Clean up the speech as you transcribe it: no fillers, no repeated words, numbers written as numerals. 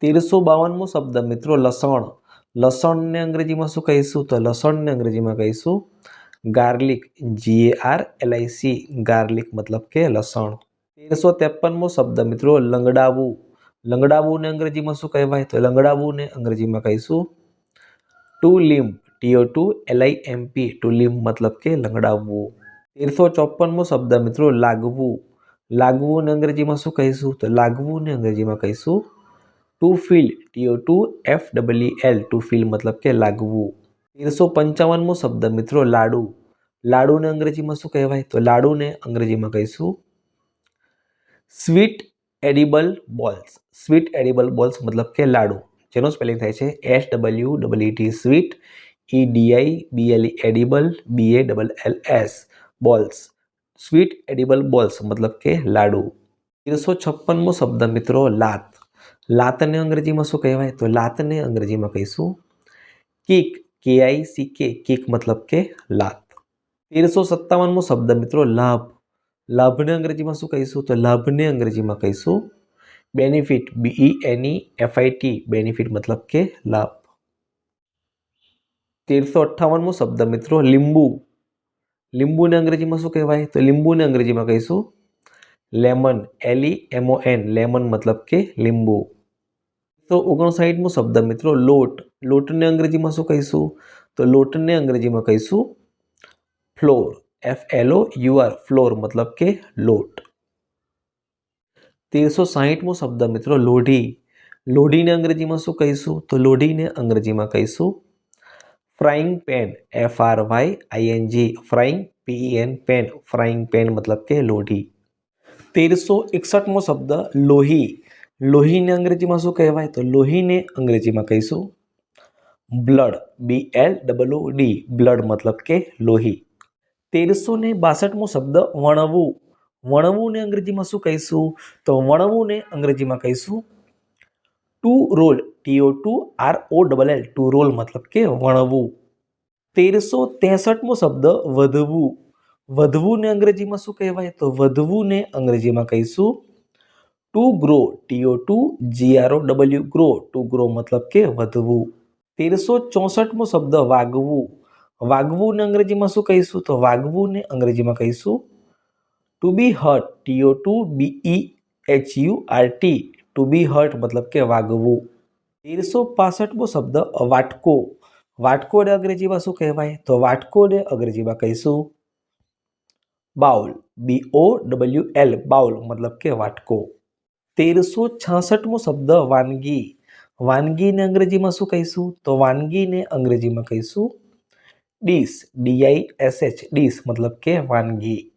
1352મો શબ્દ મિત્રો લસણ. લસણને અંગ્રેજીમાં શું કહીશું? તો લસણને અંગ્રેજીમાં કહીશું ગાર્લિક. GARLIC ગાર્લિક મતલબ કે લસણ. 1353મો શબ્દ મિત્રો લંગડાવવું. લંગડાવવુંને અંગ્રેજીમાં શું કહેવાય? તો લંગડાવવુંને અંગ્રેજીમાં કહીશું ટુ લિમ્પ. TO2LIMP ટુ લિમ્પ મતલબ કે લંગડાવવું. 1354મો શબ્દ મિત્રો લાગવું. લાગવુંને અંગ્રેજીમાં શું કહીશું? તો લાગવુંને અંગ્રેજીમાં કહીશું to feel. TO2FEEL to feel મતલબ કે લાગવું. 1355મો શબ્દ મિત્રો લાડુ. લાડુને અંગ્રેજીમાં શું કહેવાય? તો લાડુને અંગ્રેજીમાં કહીશું sweet edible balls. Sweet edible balls મતલબ કે લાડુ, જેનું સ્પેલિંગ થાય છે SWEET sweet, EDIBLE edible, BALLS balls. Sweet edible balls મતલબ કે લાડુ. 1356મો શબ્દ મિત્રો લાત. લાતને અંગ્રેજીમાં શું કહેવાય? તો લાતને અંગ્રેજીમાં કહીશું કિક. KICK કિક મતલબ કે લાત. 1357મો શબ્દ મિત્રો લાભ. લાભને અંગ્રેજીમાં શું કહીશું? તો લાભને અંગ્રેજીમાં કહીશું બેનિફિટ. BENEFIT બેનિફિટ મતલબ કે લાભ. 1358મો શબ્દ મિત્રો લીંબુ. લીંબુને અંગ્રેજીમાં શું કહેવાય? તો લીંબુને અંગ્રેજીમાં કહીશું લેમન. LEMON લેમન મતલબ કે લીંબુ. 1359મો શબ્દ મિત્રો લોટ. લોટને અંગ્રેજીમાં શું કહીશું? તો લોટને અંગ્રેજીમાં કહીશું ફ્લોર. FLOUR ફ્લોર મતલબ કે લોટ. 1360મો શબ્દ મિત્રો લોઢી. લોઢીને અંગ્રેજીમાં શું કહીશું? તો લોઢીને અંગ્રેજીમાં કહીશું frying pan. FRYING frying PEN pan. Frying pan મતલબ કે લોઢી. 1361મો શબ્દ લોહી. લોહીને અંગ્રેજીમાં શું કહેવાય? તો લોહીને અંગ્રેજીમાં કહીશું બ્લડ. BLOOD બ્લડ મતલબ કે લોહી. 1362મો શબ્દ વણવું. વણવુંને અંગ્રેજીમાં શું કહીશું? તો વણવુંને અંગ્રેજીમાં કહીશું two role. TO2ROLL two role મતલબ કે વણવું. 1363મો શબ્દ વધવું. વધવુંને અંગ્રેજીમાં શું કહેવાય? તો વધવુંને અંગ્રેજીમાં કહીશું two grow. TO2GROW grow. Two grow મતલબ કે વધવું. 1364મો શબ્દ વાગવું. વાગવુંને અંગ્રેજીમાં શું કહીશું? તો વાગવુંને અંગ્રેજીમાં કહીશું ટુ બી હર્ટ. TO2BEHURT ટુ બી હર્ટ મતલબ કે વાગવું. 1365મો શબ્દ વાટકો. વાટકોને અંગ્રેજીમાં શું કહેવાય? તો વાટકોને અંગ્રેજીમાં કહીશું બાઉલ. BOWL બાઉલ મતલબ કે વાટકો. 1366મો શબ્દ વાનગી. વાનગીને અંગ્રેજીમાં શું કહીશું? તો વાનગીને અંગ્રેજીમાં કહીશું ડીશ. DISH ડીશ મતલબ કે વાનગી.